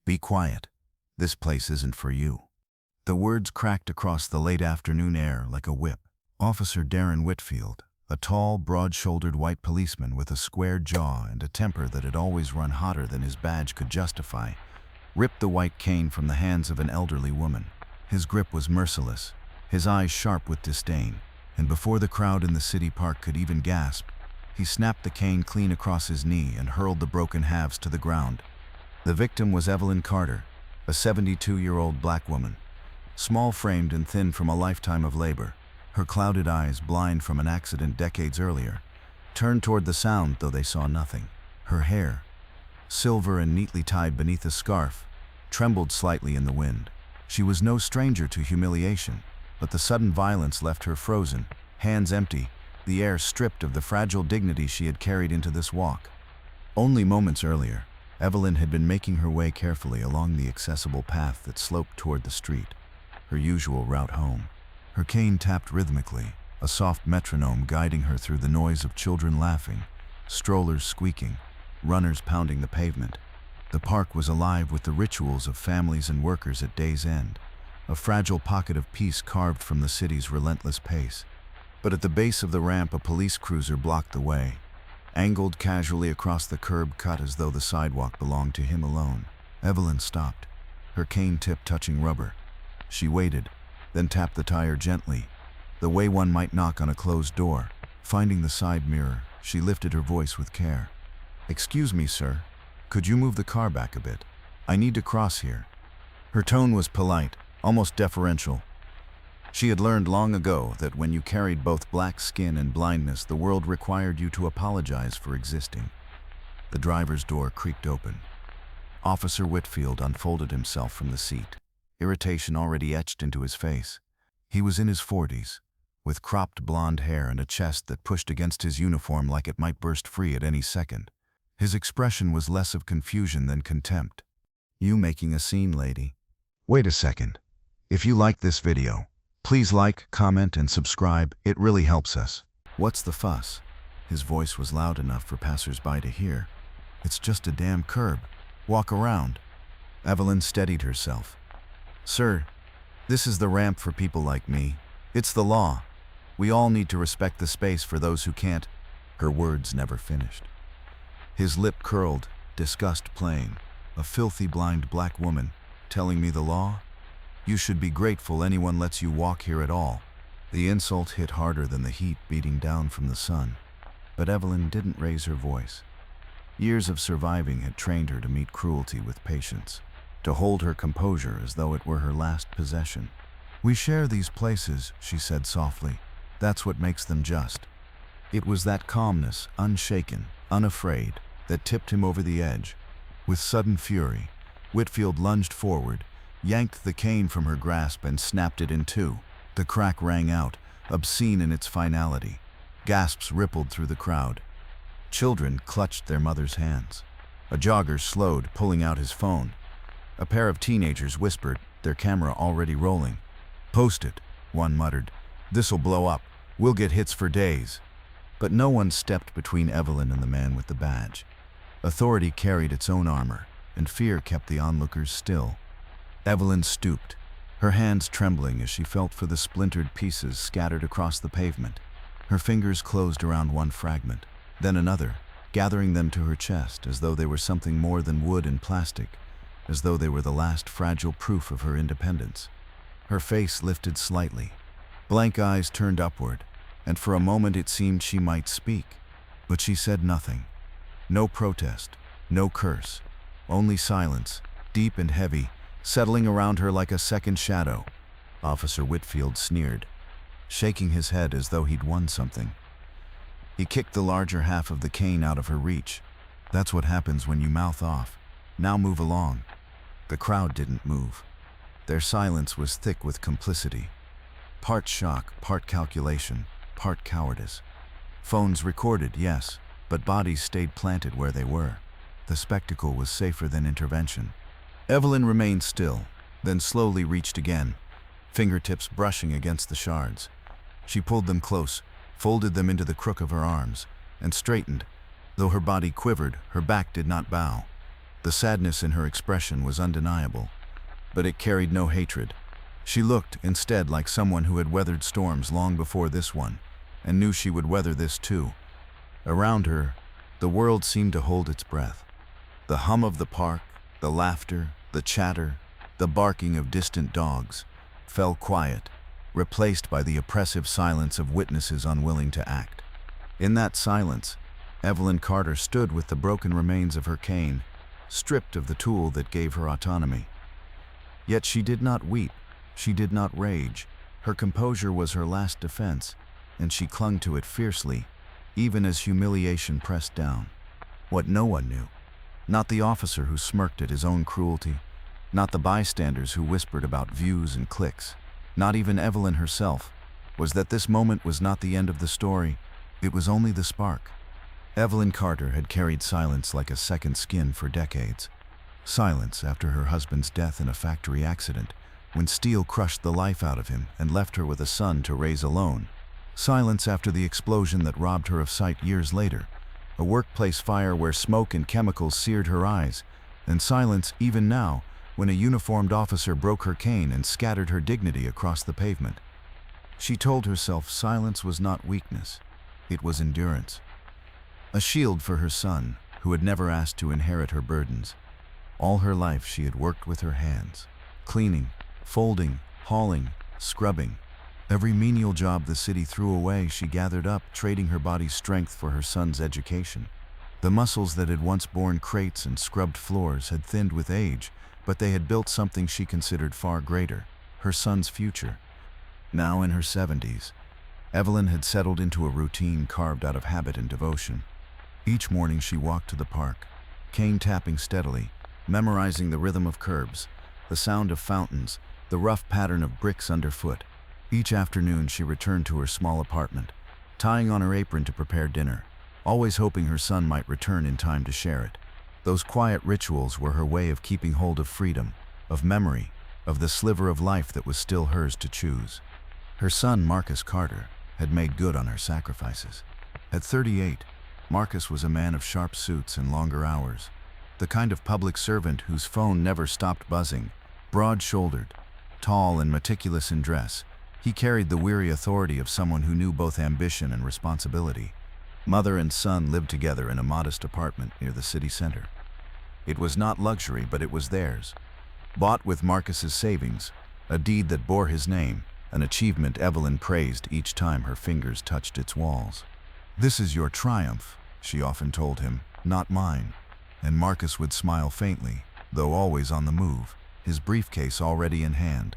"Be quiet. This place isn't for you." The words cracked across the late afternoon air like a whip. Officer Darren Whitfield, a tall, broad-shouldered white policeman with a square jaw and a temper that had always run hotter than his badge could justify, ripped the white cane from the hands of an elderly woman. His grip was merciless, his eyes sharp with disdain, and before the crowd in the city park could even gasp, he snapped the cane clean across his knee and hurled the broken halves to the ground. The victim was Evelyn Carter, a 72-year-old black woman, small-framed and thin from a lifetime of labor. Her clouded eyes, blind from an accident decades earlier, turned toward the sound, though they saw nothing. Her hair, silver and neatly tied beneath a scarf, trembled slightly in the wind. She was no stranger to humiliation, but the sudden violence left her frozen, hands empty, the air stripped of the fragile dignity she had carried into this walk. Only moments earlier, Evelyn had been making her way carefully along the accessible path that sloped toward the street, her usual route home. Her cane tapped rhythmically, a soft metronome guiding her through the noise of children laughing, strollers squeaking, runners pounding the pavement. The park was alive with the rituals of families and workers at day's end, a fragile pocket of peace carved from the city's relentless pace. But at the base of the ramp, a police cruiser blocked the way, angled casually across the curb cut as though the sidewalk belonged to him alone. Evelyn stopped, her cane tip touching rubber. She waited, then tapped the tire gently, the way one might knock on a closed door. Finding the side mirror, she lifted her voice with care. "Excuse me, sir. Could you move the car back a bit? I need to cross here." Her tone was polite, almost deferential. She had learned long ago that when you carried both black skin and blindness, the world required you to apologize for existing. The driver's door creaked open. Officer Whitfield unfolded himself from the seat, irritation already etched into his face. He was in his 40s, with cropped blonde hair and a chest that pushed against his uniform like it might burst free at any second. His expression was less of confusion than contempt. "You making a scene, lady?" "Wait a second. If you like this video, please like, comment, and subscribe. It really helps us." "What's the fuss?" His voice was loud enough for passers-by to hear. "It's just a damn curb. Walk around." Evelyn steadied herself. "Sir, this is the ramp for people like me. It's the law. We all need to respect the space for those who can't." Her words never finished. His lip curled, disgust playing. "A filthy blind black woman telling me the law? You should be grateful anyone lets you walk here at all." The insult hit harder than the heat beating down from the sun. But Evelyn didn't raise her voice. Years of surviving had trained her to meet cruelty with patience, to hold her composure as though it were her last possession. "We share these places," she said softly. "That's what makes them just." It was that calmness, unshaken, unafraid, that tipped him over the edge. With sudden fury, Whitfield lunged forward, yanked the cane from her grasp and snapped it in two. The crack rang out, obscene in its finality. Gasps rippled through the crowd. Children clutched their mother's hands. A jogger slowed, pulling out his phone. A pair of teenagers whispered, their camera already rolling. "Post it," one muttered. "This'll blow up. We'll get hits for days." But no one stepped between Evelyn and the man with the badge. Authority carried its own armor, and fear kept the onlookers still. Evelyn stooped, her hands trembling as she felt for the splintered pieces scattered across the pavement. Her fingers closed around one fragment, then another, gathering them to her chest as though they were something more than wood and plastic, as though they were the last fragile proof of her independence. Her face lifted slightly, blank eyes turned upward, and for a moment it seemed she might speak. But she said nothing. No protest, no curse, only silence, deep and heavy, settling around her like a second shadow. Officer Whitfield sneered, shaking his head as though he'd won something. He kicked the larger half of the cane out of her reach. "That's what happens when you mouth off. Now move along." The crowd didn't move. Their silence was thick with complicity. Part shock, part calculation, part cowardice. Phones recorded, yes, but bodies stayed planted where they were. The spectacle was safer than intervention. Evelyn remained still, then slowly reached again, fingertips brushing against the shards. She pulled them close, folded them into the crook of her arms, and straightened. Though her body quivered, her back did not bow. The sadness in her expression was undeniable, but it carried no hatred. She looked, instead, like someone who had weathered storms long before this one, and knew she would weather this too. Around her, the world seemed to hold its breath. The hum of the park, the laughter, the chatter, the barking of distant dogs fell quiet, replaced by the oppressive silence of witnesses unwilling to act. In that silence, Evelyn Carter stood with the broken remains of her cane, stripped of the tool that gave her autonomy. Yet she did not weep, she did not rage. Her composure was her last defense, and she clung to it fiercely, even as humiliation pressed down. What no one knew, not the officer who smirked at his own cruelty, not the bystanders who whispered about views and clicks, not even Evelyn herself, was that this moment was not the end of the story, it was only the spark. Evelyn Carter had carried silence like a second skin for decades. Silence after her husband's death in a factory accident, when steel crushed the life out of him and left her with a son to raise alone. Silence after the explosion that robbed her of sight years later, a workplace fire where smoke and chemicals seared her eyes, and silence even now when a uniformed officer broke her cane and scattered her dignity across the pavement. She told herself silence was not weakness, it was endurance. A shield for her son, who had never asked to inherit her burdens. All her life she had worked with her hands, cleaning, folding, hauling, scrubbing. Every menial job the city threw away she gathered up, trading her body's strength for her son's education. The muscles that had once borne crates and scrubbed floors had thinned with age, but they had built something she considered far greater, her son's future. Now in her 70s, Evelyn had settled into a routine carved out of habit and devotion. Each morning she walked to the park, cane tapping steadily, memorizing the rhythm of curbs, the sound of fountains, the rough pattern of bricks underfoot. Each afternoon she returned to her small apartment, tying on her apron to prepare dinner, always hoping her son might return in time to share it. Those quiet rituals were her way of keeping hold of freedom, of memory, of the sliver of life that was still hers to choose. Her son, Marcus Carter, had made good on her sacrifices. At 38, Marcus was a man of sharp suits and longer hours, the kind of public servant whose phone never stopped buzzing. Broad-shouldered, tall and meticulous in dress, he carried the weary authority of someone who knew both ambition and responsibility. Mother and son lived together in a modest apartment near the city center. It was not luxury, but it was theirs. Bought with Marcus's savings, a deed that bore his name, an achievement Evelyn praised each time her fingers touched its walls. "This is your triumph," she often told him, "not mine." And Marcus would smile faintly, though always on the move, his briefcase already in hand.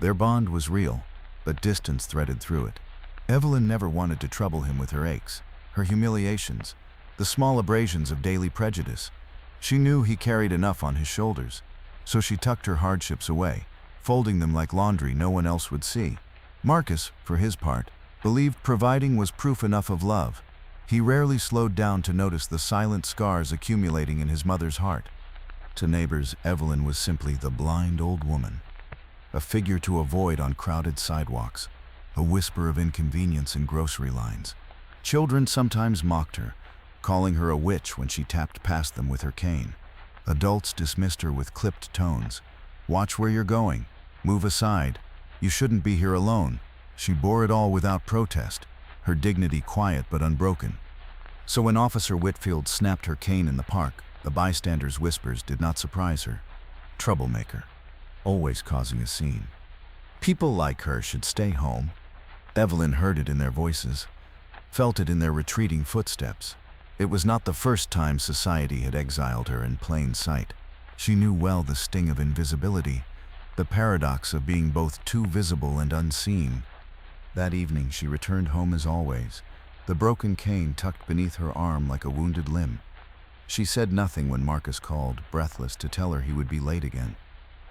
Their bond was real, but distance threaded through it. Evelyn never wanted to trouble him with her aches, her humiliations, the small abrasions of daily prejudice. She knew he carried enough on his shoulders, so she tucked her hardships away, folding them like laundry no one else would see. Marcus, for his part, believed providing was proof enough of love. He rarely slowed down to notice the silent scars accumulating in his mother's heart. To neighbors, Evelyn was simply the blind old woman, a figure to avoid on crowded sidewalks, a whisper of inconvenience in grocery lines. Children sometimes mocked her, calling her a witch when she tapped past them with her cane. Adults dismissed her with clipped tones. "Watch where you're going. Move aside. You shouldn't be here alone." She bore it all without protest, her dignity quiet but unbroken. So when Officer Whitfield snapped her cane in the park, the bystanders' whispers did not surprise her. Troublemaker, always causing a scene. People like her should stay home. Evelyn heard it in their voices, felt it in their retreating footsteps. It was not the first time society had exiled her in plain sight. She knew well the sting of invisibility, the paradox of being both too visible and unseen. That evening she returned home as always, the broken cane tucked beneath her arm like a wounded limb. She said nothing when Marcus called, breathless, to tell her he would be late again.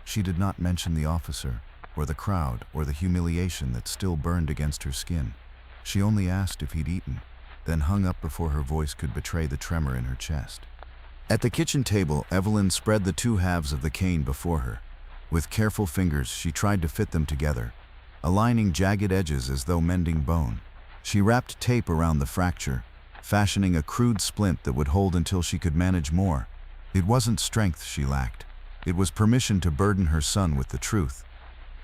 She did not mention the officer, or the crowd, or the humiliation that still burned against her skin. She only asked if he'd eaten, then hung up before her voice could betray the tremor in her chest. At the kitchen table, Evelyn spread the two halves of the cane before her. With careful fingers, she tried to fit them together, aligning jagged edges as though mending bone. She wrapped tape around the fracture, fashioning a crude splint that would hold until she could manage more. It wasn't strength she lacked. It was permission to burden her son with the truth.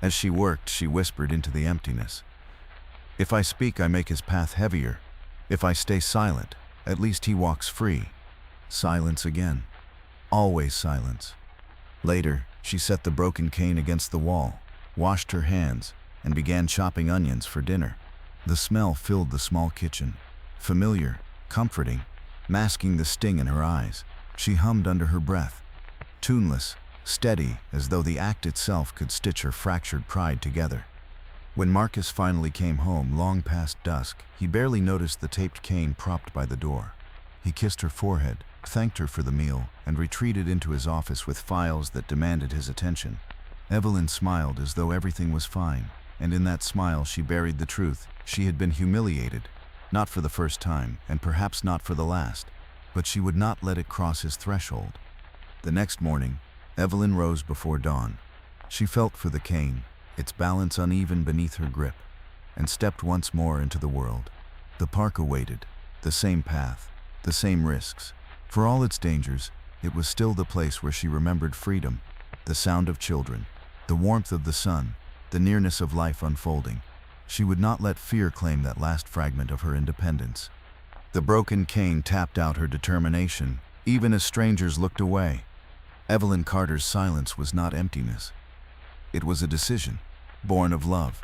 As she worked, she whispered into the emptiness. If I speak, I make his path heavier. If I stay silent, at least he walks free. Silence again. Always silence. Later, she set the broken cane against the wall, washed her hands, and began chopping onions for dinner. The smell filled the small kitchen. Familiar, comforting, masking the sting in her eyes. She hummed under her breath. Tuneless, steady, as though the act itself could stitch her fractured pride together. When Marcus finally came home, long past dusk, he barely noticed the taped cane propped by the door. He kissed her forehead, thanked her for the meal, and retreated into his office with files that demanded his attention. Evelyn smiled as though everything was fine, and in that smile she buried the truth. She had been humiliated, not for the first time, and perhaps not for the last, but she would not let it cross his threshold. The next morning, Evelyn rose before dawn. She felt for the cane, its balance uneven beneath her grip, and stepped once more into the world. The park awaited, the same path, the same risks. For all its dangers, it was still the place where she remembered freedom, the sound of children, the warmth of the sun, the nearness of life unfolding. She would not let fear claim that last fragment of her independence. The broken cane tapped out her determination, even as strangers looked away. Evelyn Carter's silence was not emptiness. It was a decision, born of love.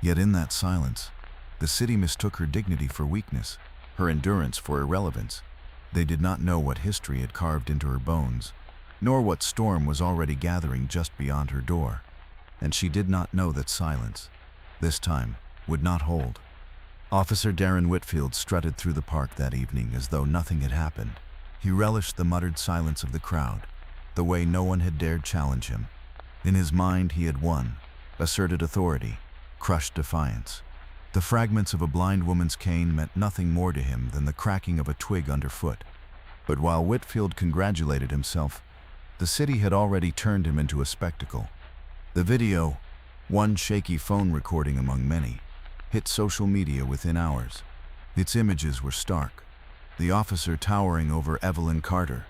Yet in that silence, the city mistook her dignity for weakness, her endurance for irrelevance. They did not know what history had carved into her bones, nor what storm was already gathering just beyond her door. And she did not know that silence, this time, would not hold. Officer Darren Whitfield strutted through the park that evening as though nothing had happened. He relished the muttered silence of the crowd, the way no one had dared challenge him. In his mind, he had won, asserted authority, crushed defiance. The fragments of a blind woman's cane meant nothing more to him than the cracking of a twig underfoot. But while Whitfield congratulated himself, the city had already turned him into a spectacle. The video, one shaky phone recording among many, hit social media within hours. Its images were stark. The officer towering over Evelyn Carter,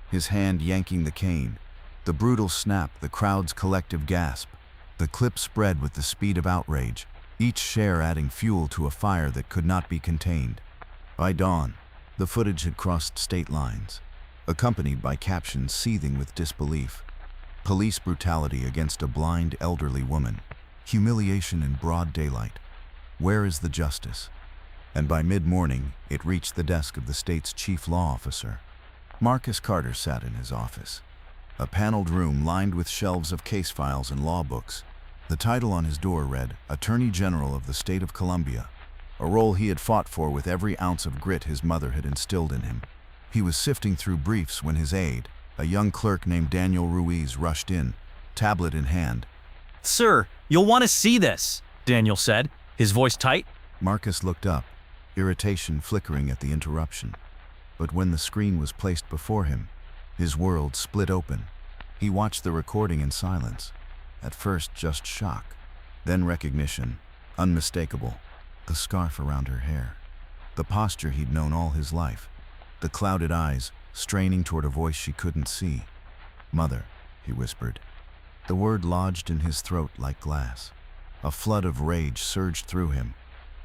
his hand yanking the cane, the brutal snap, the crowd's collective gasp. The clip spread with the speed of outrage, each share adding fuel to a fire that could not be contained. By dawn, the footage had crossed state lines, accompanied by captions seething with disbelief. Police brutality against a blind elderly woman. Humiliation in broad daylight. Where is the justice? And by mid-morning, it reached the desk of the state's chief law officer. Marcus Carter sat in his office, a paneled room lined with shelves of case files and law books. The title on his door read, Attorney General of the State of Columbia, a role he had fought for with every ounce of grit his mother had instilled in him. He was sifting through briefs when his aide, a young clerk named Daniel Ruiz, rushed in, tablet in hand. "Sir, you'll want to see this," Daniel said, his voice tight. Marcus looked up, irritation flickering at the interruption. But when the screen was placed before him, his world split open. He watched the recording in silence. At first, just shock, then recognition, unmistakable. The scarf around her hair, the posture he'd known all his life, the clouded eyes straining toward a voice she couldn't see. "Mother," he whispered. The word lodged in his throat like glass. A flood of rage surged through him,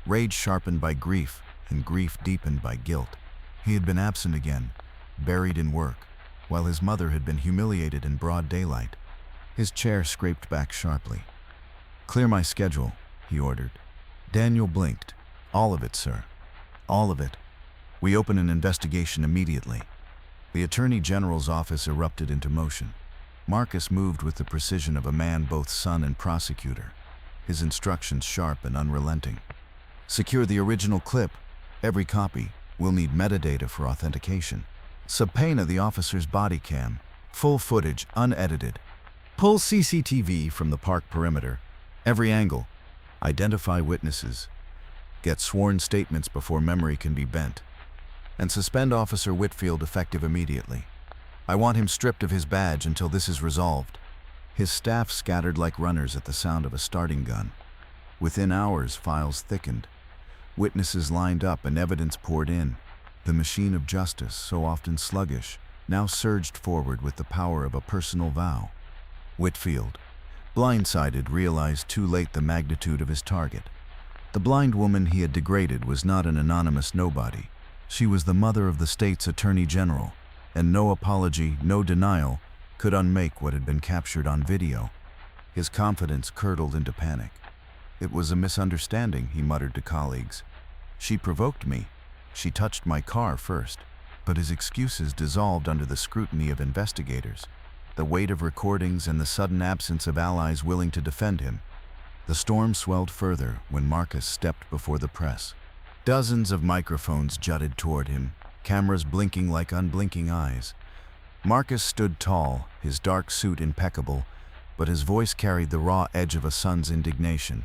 rage sharpened by grief and grief deepened by guilt. He had been absent again, buried in work, while his mother had been humiliated in broad daylight. His chair scraped back sharply. "Clear my schedule," he ordered. Daniel blinked. "All of it, sir. All of it. We open an investigation immediately." The Attorney General's office erupted into motion. Marcus moved with the precision of a man both son and prosecutor, his instructions sharp and unrelenting. "Secure the original clip. Every copy. We'll need metadata for authentication. Subpoena the officer's body cam. Full footage, unedited. Pull CCTV from the park perimeter. Every angle. Identify witnesses. Get sworn statements before memory can be bent. And suspend Officer Whitfield effective immediately. I want him stripped of his badge until this is resolved." His staff scattered like runners at the sound of a starting gun. Within hours, files thickened. Witnesses lined up and evidence poured in. The machine of justice, so often sluggish, now surged forward with the power of a personal vow. Whitfield, blindsided, realized too late the magnitude of his target. The blind woman he had degraded was not an anonymous nobody. She was the mother of the state's attorney general, and no apology, no denial, could unmake what had been captured on video. His confidence curdled into panic. "It was a misunderstanding," he muttered to colleagues. "She provoked me. She touched my car first." But his excuses dissolved under the scrutiny of investigators, the weight of recordings and the sudden absence of allies willing to defend him. The storm swelled further when Marcus stepped before the press. Dozens of microphones jutted toward him, cameras blinking like unblinking eyes. Marcus stood tall, his dark suit impeccable, but his voice carried the raw edge of a son's indignation.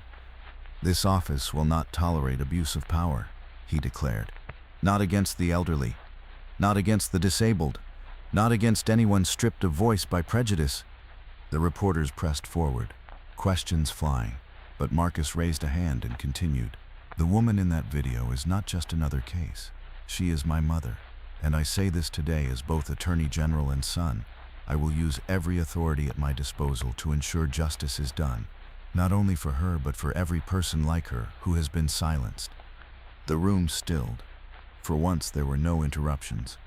"This office will not tolerate abuse of power," he declared. "Not against the elderly, not against the disabled, not against anyone stripped of voice by prejudice." The reporters pressed forward, questions flying, but Marcus raised a hand and continued. "The woman in that video is not just another case. She is my mother, and I say this today as both Attorney General and son. I will use every authority at my disposal to ensure justice is done, not only for her but for every person like her who has been silenced." The room stilled. For once there were no interruptions.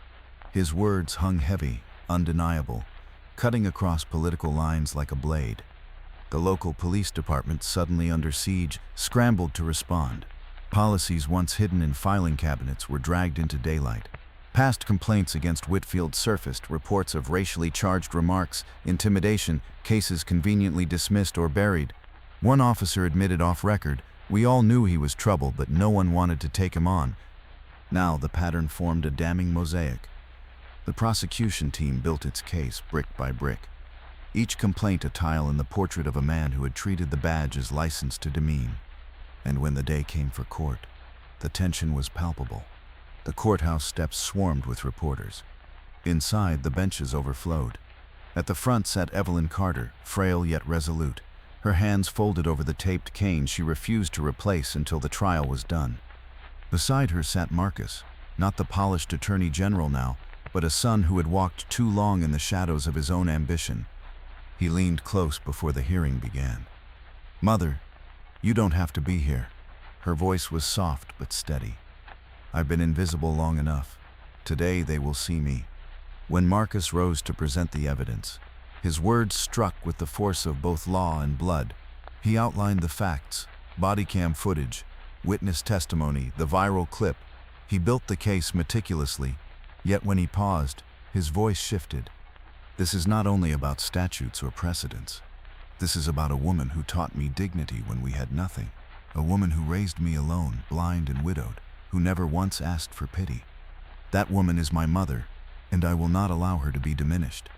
His words hung heavy, undeniable, cutting across political lines like a blade. The local police department, suddenly under siege, scrambled to respond. Policies once hidden in filing cabinets were dragged into daylight. Past complaints against Whitfield surfaced, reports of racially charged remarks, intimidation, cases conveniently dismissed or buried. One officer admitted off record, "We all knew he was trouble, but no one wanted to take him on." Now the pattern formed a damning mosaic. The prosecution team built its case brick by brick. Each complaint a tile in the portrait of a man who had treated the badge as license to demean. And when the day came for court, the tension was palpable. The courthouse steps swarmed with reporters. Inside, the benches overflowed. At the front sat Evelyn Carter, frail yet resolute. Her hands folded over the taped cane she refused to replace until the trial was done. Beside her sat Marcus, not the polished attorney general now, but a son who had walked too long in the shadows of his own ambition. He leaned close before the hearing began. "Mother, you don't have to be here." Her voice was soft but steady. "I've been invisible long enough. Today they will see me." When Marcus rose to present the evidence, his words struck with the force of both law and blood. He outlined the facts, body cam footage, witness testimony, the viral clip. He built the case meticulously, yet when he paused, his voice shifted. "This is not only about statutes or precedents. This is about a woman who taught me dignity when we had nothing. A woman who raised me alone, blind and widowed, who never once asked for pity. That woman is my mother, and I will not allow her to be diminished."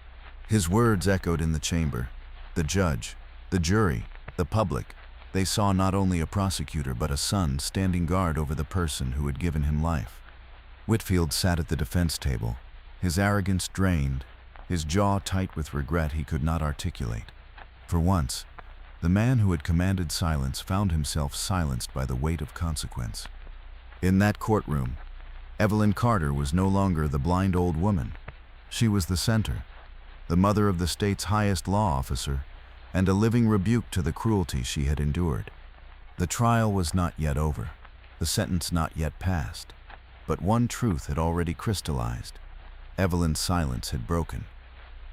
His words echoed in the chamber. The judge, the jury, the public, they saw not only a prosecutor but a son standing guard over the person who had given him life. Whitfield sat at the defense table, his arrogance drained, his jaw tight with regret he could not articulate. For once, the man who had commanded silence found himself silenced by the weight of consequence. In that courtroom, Evelyn Carter was no longer the blind old woman. She was the center, the mother of the state's highest law officer, and a living rebuke to the cruelty she had endured. The trial was not yet over, the sentence not yet passed, but one truth had already crystallized. Evelyn's silence had broken,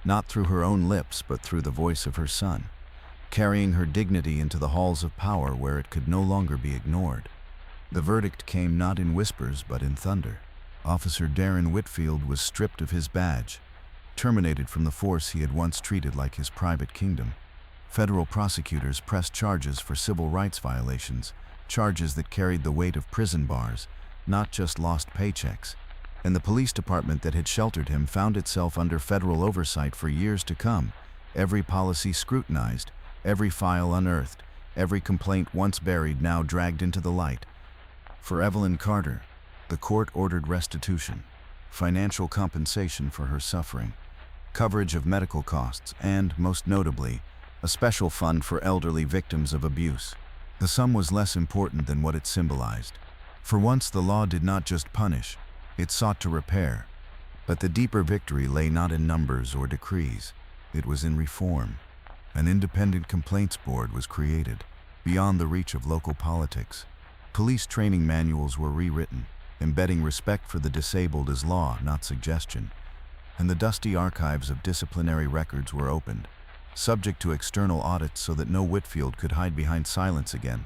not through her own lips but through the voice of her son, carrying her dignity into the halls of power where it could no longer be ignored. The verdict came not in whispers but in thunder. Officer Darren Whitfield was stripped of his badge, terminated from the force he had once treated like his private kingdom. Federal prosecutors pressed charges for civil rights violations, charges that carried the weight of prison bars, not just lost paychecks. And the police department that had sheltered him found itself under federal oversight for years to come, every policy scrutinized, every file unearthed, every complaint once buried now dragged into the light. For Evelyn Carter, the court ordered restitution, financial compensation for her suffering, coverage of medical costs, and, most notably, a special fund for elderly victims of abuse. The sum was less important than what it symbolized. For once, the law did not just punish, it sought to repair. But the deeper victory lay not in numbers or decrees. It was in reform. An independent complaints board was created, beyond the reach of local politics. Police training manuals were rewritten, embedding respect for the disabled as law, not suggestion. And the dusty archives of disciplinary records were opened, subject to external audits so that no Whitfield could hide behind silence again.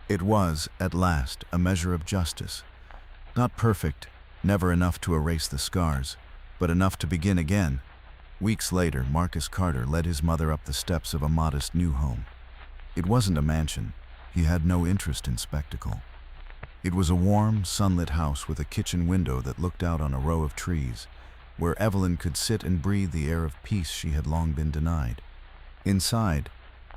It was, at last, a measure of justice. Not perfect, never enough to erase the scars, but enough to begin again. Weeks later, Marcus Carter led his mother up the steps of a modest new home. It wasn't a mansion. He had no interest in spectacle. It was a warm, sunlit house with a kitchen window that looked out on a row of trees, where Evelyn could sit and breathe the air of peace she had long been denied. Inside,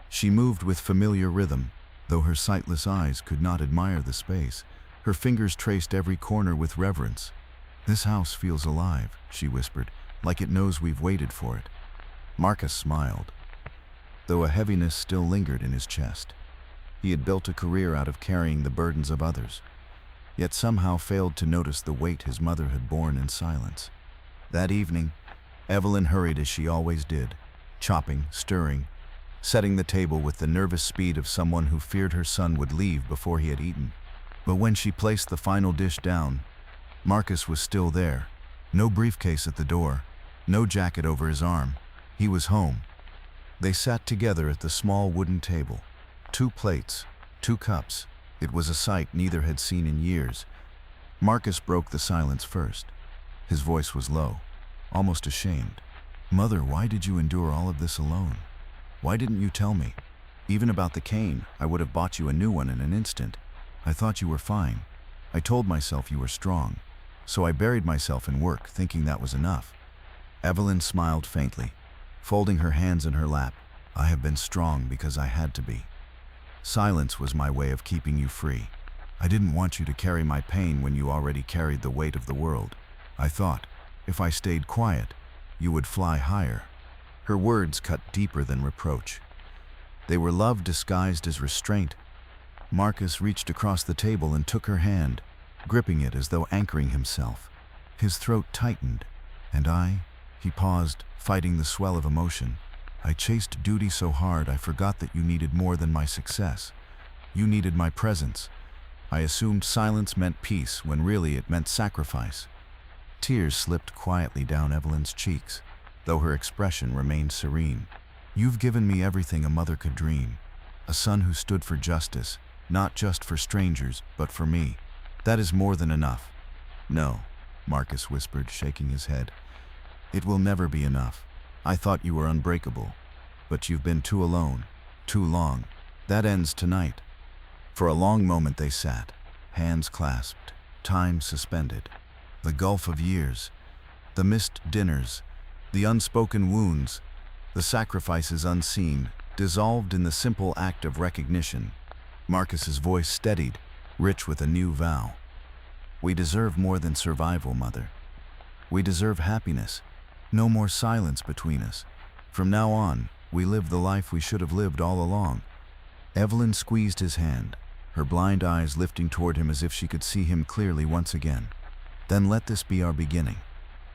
she moved with familiar rhythm, though her sightless eyes could not admire the space. Her fingers traced every corner with reverence. "This house feels alive," she whispered, "like it knows we've waited for it." Marcus smiled, though a heaviness still lingered in his chest. He had built a career out of carrying the burdens of others, yet somehow failed to notice the weight his mother had borne in silence. That evening, Evelyn hurried as she always did, chopping, stirring, setting the table with the nervous speed of someone who feared her son would leave before he had eaten. But when she placed the final dish down, Marcus was still there. No briefcase at the door, no jacket over his arm. He was home. They sat together at the small wooden table. 2 plates, 2 cups. It was a sight neither had seen in years. Marcus broke the silence first. His voice was low, almost ashamed. "Mother, why did you endure all of this alone? Why didn't you tell me? Even about the cane, I would have bought you a new one in an instant. I thought you were fine. I told myself you were strong. So I buried myself in work, thinking that was enough." Evelyn smiled faintly, folding her hands in her lap. "I have been strong because I had to be. Silence was my way of keeping you free. I didn't want you to carry my pain when you already carried the weight of the world. I thought, if I stayed quiet, you would fly higher." Her words cut deeper than reproach. They were love disguised as restraint. Marcus reached across the table and took her hand, gripping it as though anchoring himself. His throat tightened, and he paused, fighting the swell of emotion. "I chased duty so hard I forgot that you needed more than my success. You needed my presence. I assumed silence meant peace when really it meant sacrifice." Tears slipped quietly down Evelyn's cheeks, though her expression remained serene. "You've given me everything a mother could dream. A son who stood for justice, not just for strangers, but for me. That is more than enough." "No," Marcus whispered, shaking his head. "It will never be enough. I thought you were unbreakable, but you've been too alone, too long. That ends tonight." For a long moment they sat, hands clasped, time suspended. The gulf of years, the missed dinners, the unspoken wounds, the sacrifices unseen, dissolved in the simple act of recognition. Marcus's voice steadied, rich with a new vow. "We deserve more than survival, Mother. We deserve happiness. No more silence between us. From now on, we live the life we should have lived all along." Evelyn squeezed his hand, her blind eyes lifting toward him as if she could see him clearly once again. "Then let this be our beginning."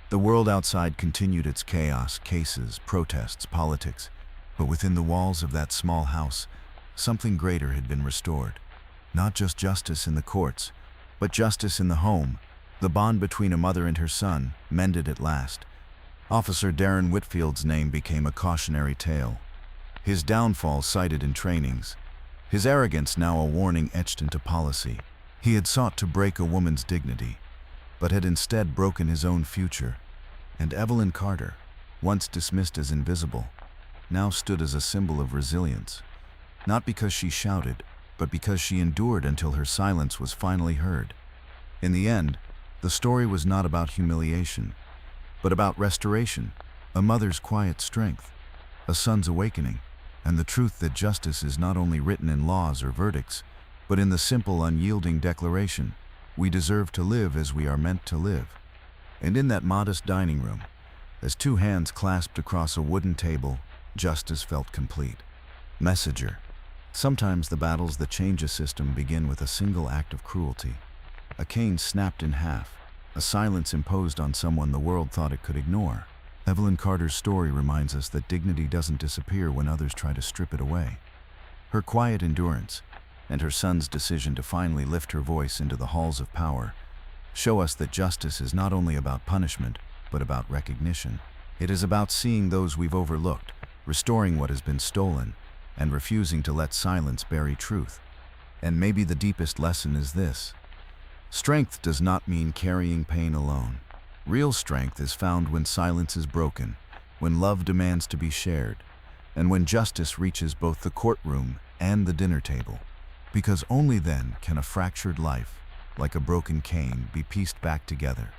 The world outside continued its chaos, cases, protests, politics, but within the walls of that small house, something greater had been restored. Not just justice in the courts, but justice in the home. The bond between a mother and her son, mended at last. Officer Darren Whitfield's name became a cautionary tale. His downfall cited in trainings. His arrogance now a warning etched into policy. He had sought to break a woman's dignity, but had instead broken his own future. And Evelyn Carter, once dismissed as invisible, now stood as a symbol of resilience. Not because she shouted, but because she endured until her silence was finally heard. In the end, the story was not about humiliation, but about restoration, a mother's quiet strength, a son's awakening, and the truth that justice is not only written in laws or verdicts, but in the simple, unyielding declaration, "We deserve to live as we are meant to live." And in that modest dining room, as 2 hands clasped across a wooden table, justice felt complete. Messenger. Sometimes the battles that change a system begin with a single act of cruelty. A cane snapped in half, a silence imposed on someone the world thought it could ignore. Evelyn Carter's story reminds us that dignity doesn't disappear when others try to strip it away. Her quiet endurance and her son's decision to finally lift her voice into the halls of power show us that justice is not only about punishment, but about recognition. It is about seeing those we've overlooked, restoring what has been stolen, and refusing to let silence bury truth. And maybe the deepest lesson is this: strength does not mean carrying pain alone. Real strength is found when silence is broken, when love demands to be shared, and when justice reaches both the courtroom and the dinner table. Because only then can a fractured life, like a broken cane, be pieced back together.